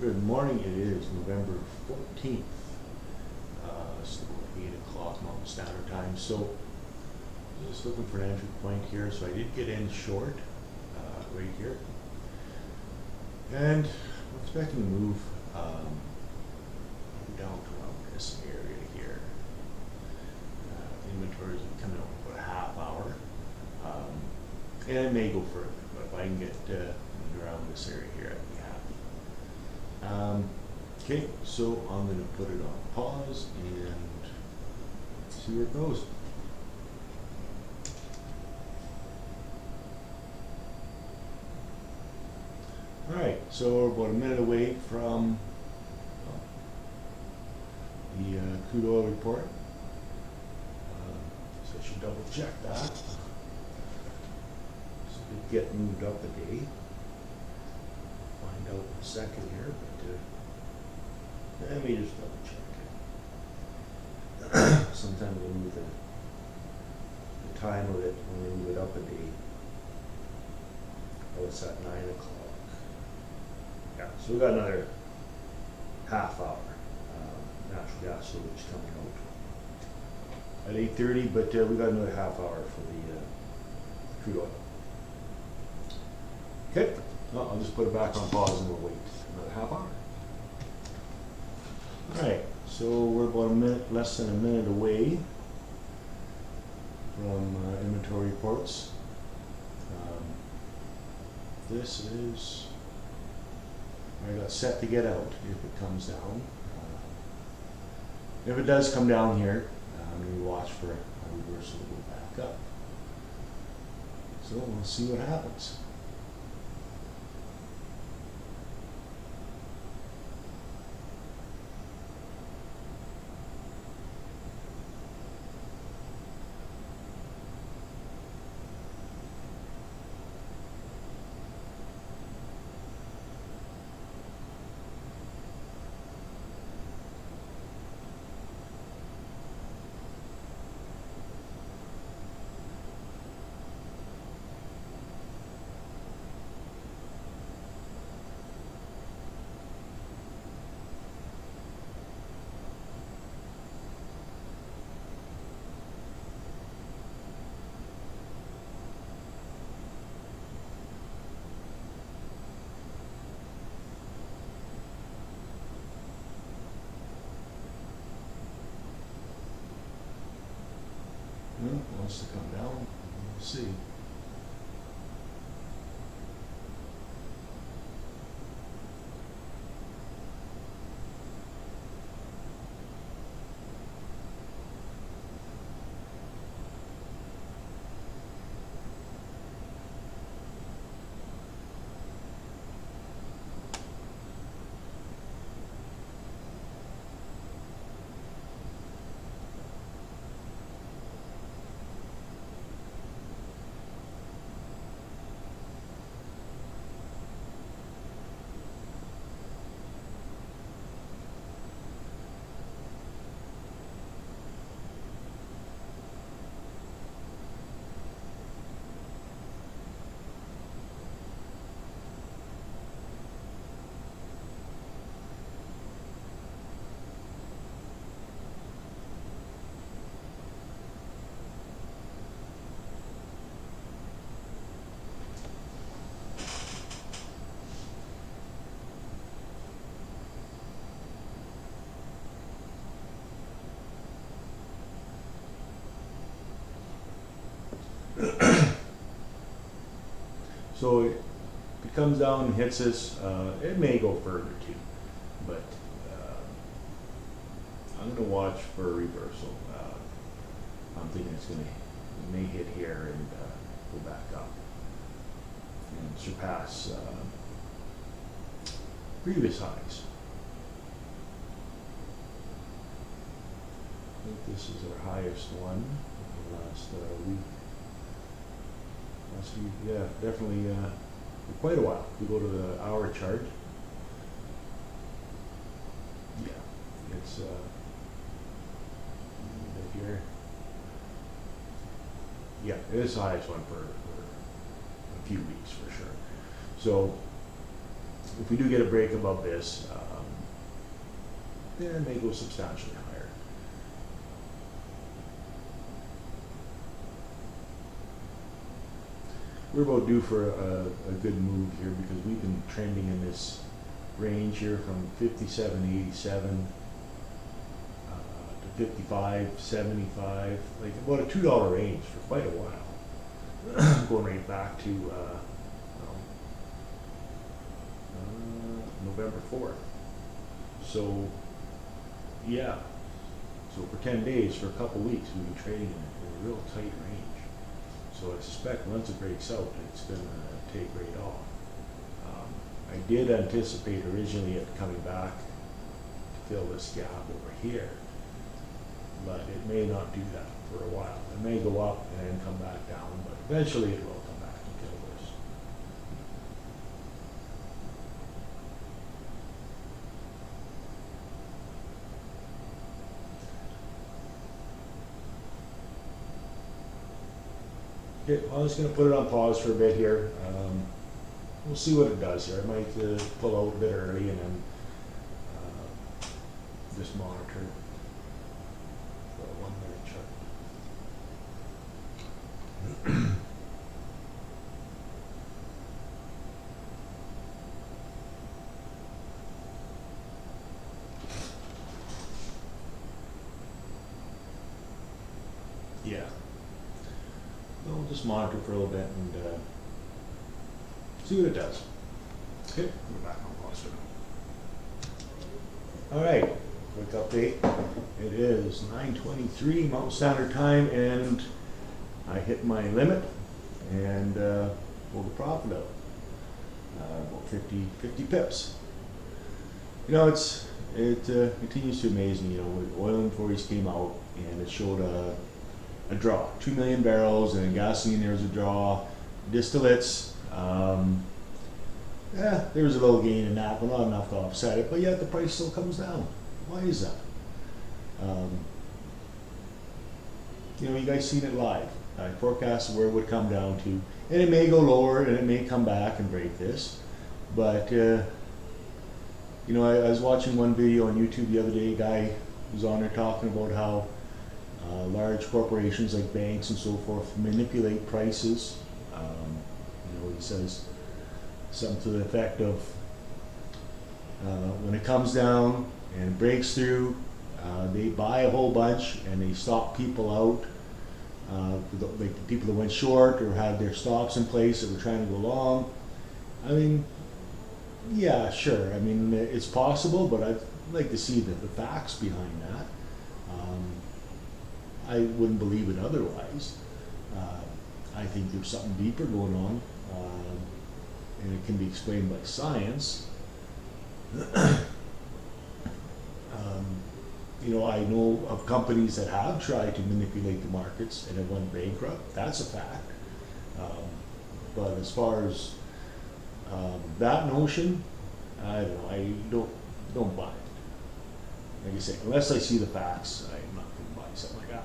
Good morning, it is November 14th. It's about 8 o'clock Mountain Standard Time. So, just looking for an entry point here. So, I did get in short right here. And I'm expecting to move down to around this area here. Inventories are coming out in about a half hour. And it may go further, but if I can get around this area here, I'd be happy. Okay, so I'm going to put it on pause and see where it goes. Alright, so we're about a minute away from the crude oil report. So I should double check that. So it get moved up a day. Find out in a second here, but let me just double check. Sometimes we move the time of it when we move it up a day. Oh, it's at 9 o'clock. Yeah, so we got another half hour. Natural gas storage coming out at 8:30, but we got another half hour for the crude oil. Okay, well, I'll just put it back on pause and we'll wait another half hour. Alright, so we're about a minute, less than a minute away from inventory reports. This is, I got set to get out if it comes down. If it does come down here, we watch for a reversal to go back up. So we'll see what happens. Wants to come down. We'll see. So if it comes down and hits us, it may go further too, but I'm going to watch for a reversal. I'm thinking it may hit here and go back up and surpass previous highs. I think this is our highest one in the last week. Yeah, definitely for quite a while. If we go to the hour chart, yeah, it's here. Yeah, it is the highest one for a few weeks for sure. So if we do get a break above this, then it may go substantially higher. We're about due for a good move here because we've been trending in this range here from 57.87 to 55.75, like about a $2 range for quite a while. Going right back to November 4th. So yeah, so for 10 days, for a couple weeks, we've been trading in a real tight range. So I suspect once it breaks out, it's going to take right off. I did anticipate originally it coming back to fill this gap over here, but it may not do that for a while. It may go up and then come back down, but eventually it will come back and fill this. Okay, well, I'm just going to put it on pause for a bit here. We'll see what it does here. I might pull out a bit early and then just monitor for a 1 minute chart. Yeah. We'll just monitor for a little bit and see what it does. Okay, we're back on pause for now. All right, quick update. It is 9:23 Mountain Standard Time, and I hit my limit and pulled the profit out. About 50 pips. You know, it continues to amaze me. You know, oil inventories came out and it showed a draw, 2 million barrels, and in gasoline there was a draw. Distillates, yeah, there was a little gain in that, but not enough to offset it. But yet the price still comes down. Why is that? You know, you guys seen it live. I forecasted where it would come down to, and it may go lower, and it may come back and break this. But you know, I was watching one video on YouTube the other day. A guy was on there talking about how large corporations like banks and so forth manipulate prices. You know, he says something to the effect of when it comes down and it breaks through, they buy a whole bunch and they stop people out, like the people that went short or had their stops in place that were trying to go long. I mean, yeah, sure. I mean, it's possible, but I'd like to see the facts behind that. I wouldn't believe it otherwise. I think there's something deeper going on, and it can be explained by science. You know, I know of companies that have tried to manipulate the markets and have went bankrupt. That's a fact. But as far as that notion, I don't know. I don't buy it. Like I say, unless I see the facts, I'm not going to buy something like that.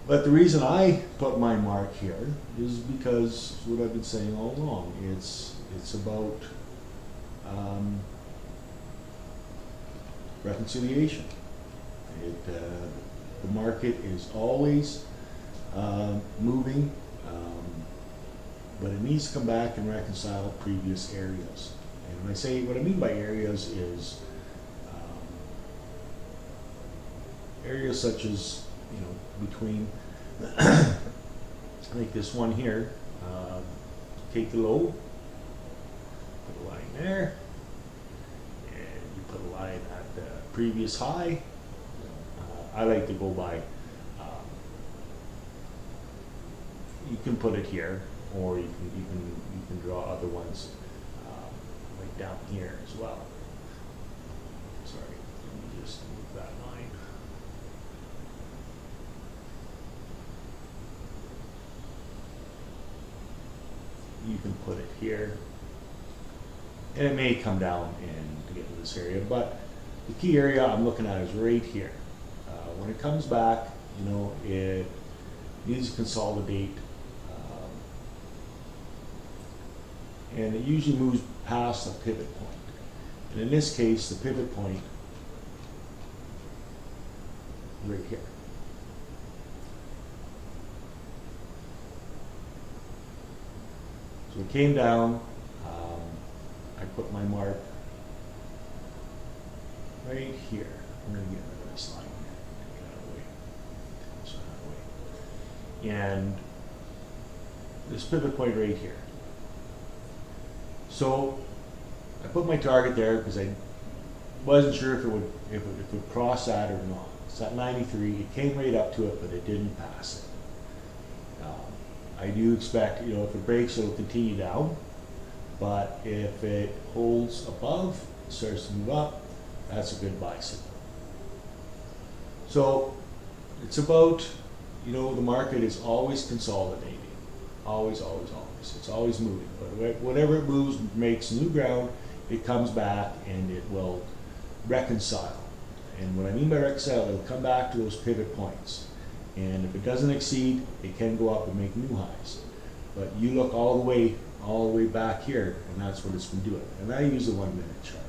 But the reason I put my mark here is because it's what I've been saying all along. It's about reconciliation. The market is always moving, but it needs to come back and reconcile previous areas. And when I say, what I mean by areas is areas such as, you know, between like this one here, take the low, put a line there, and you put a line at the previous high. I like to go by, you can put it here, or you can draw other ones like down here as well. Sorry, let me just move that line. You can put it here, and it may come down and to get to this area, but the key area I'm looking at is right here. When it comes back, you know, it needs to consolidate, and it usually moves pass a pivot point. And in this case, the pivot point right here. So it came down, I put my mark right here. I'm going to get rid of this line here. Get out of the way. This one out of the way. And this pivot point right here. So I put my target there because I wasn't sure if it would cross that or not. It's at 93. It came right up to it, but it didn't pass it. I do expect, you know, if it breaks, it'll continue down. But if it holds above, starts to move up, that's a good buy signal. So it's about, you know, the market is always consolidating. Always, always, always. It's always moving. But whenever it moves, makes new ground, it comes back and it will reconcile. And what I mean by reconcile, it'll come back to those pivot points. And if it doesn't exceed, it can go up and make new highs. But you look all the way back here, and that's what it's been doing. And I use a 1 minute chart.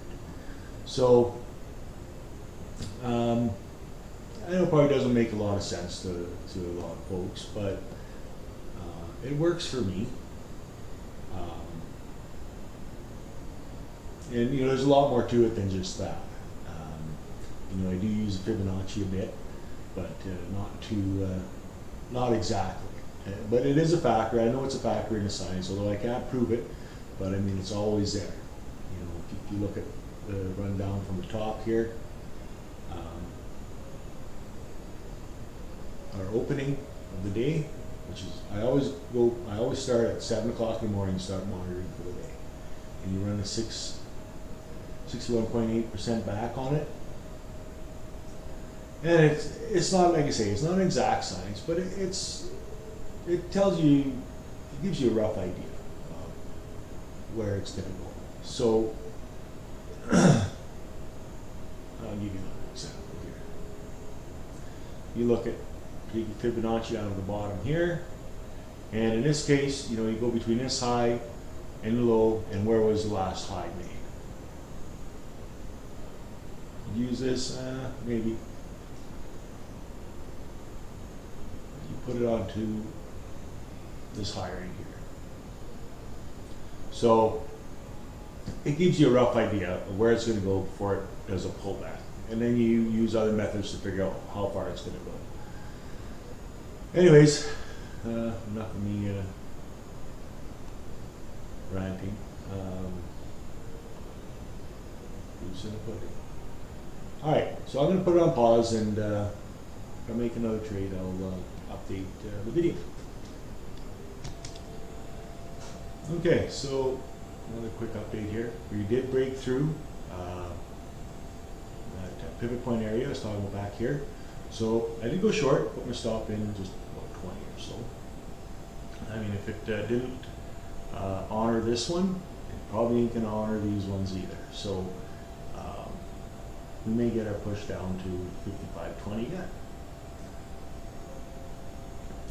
So I know it probably doesn't make a lot of sense to a lot of folks, but it works for me. And you know, there's a lot more to it than just that. You know, I do use Fibonacci a bit, but not exactly. But it is a factor. I know it's a factor in the science, although I can't prove it. But I mean, it's always there. You know, if you look at the rundown from the top here, our opening of the day, which is I always start at 7 o'clock in the morning and start monitoring for the day, and you run a 61.8% back on it. And it's not, like I say, it's not an exact science, but it tells you, it gives you a rough idea of where it's going to go. So I'll give you another example here. You look at Fibonacci out of the bottom here, and in this case, you know, you go between this high and the low, and where was the last high made? Use this, maybe. Put it onto this high right here. So it gives you a rough idea of where it's going to go before it does a pullback. And then you use other methods to figure out how far it's going to go. Anyways, enough of me ranting. Proof's in the pudding. Alright, so I'm going to put it on pause, and if I make another trade, I'll update the video. Okay, so another quick update here. We did break through that pivot point area I was talking about back here. So I did go short, put my stop in just about 20 or so. I mean, if it didn't honor this one, it probably ain't going to honor these ones either. So we may get our push down to 55.20 yet.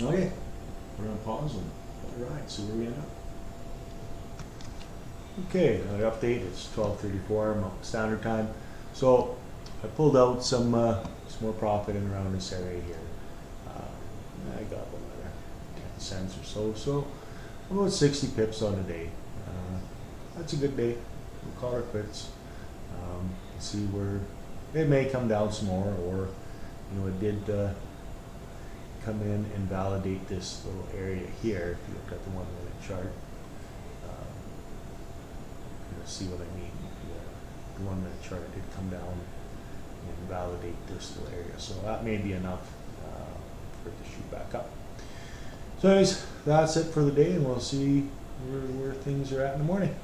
Okay, we're on pause and let it ride, see where we end up. Okay, another update. It's 12:34 Mountain Standard Time. So I pulled out some more profit in around this area here. I got another 10 cents or so. So about 60 pips on the day. That's a good day. We'll call it quits. See where it may come down some more, or you know, it did come in and validate this little area here. If you look at the 1 minute chart, you'll see what I mean. The 1 minute chart did come down and validate this little area, so that may be enough for it to shoot back up. So anyways, that's it for the day, and we'll see where things are at in the morning.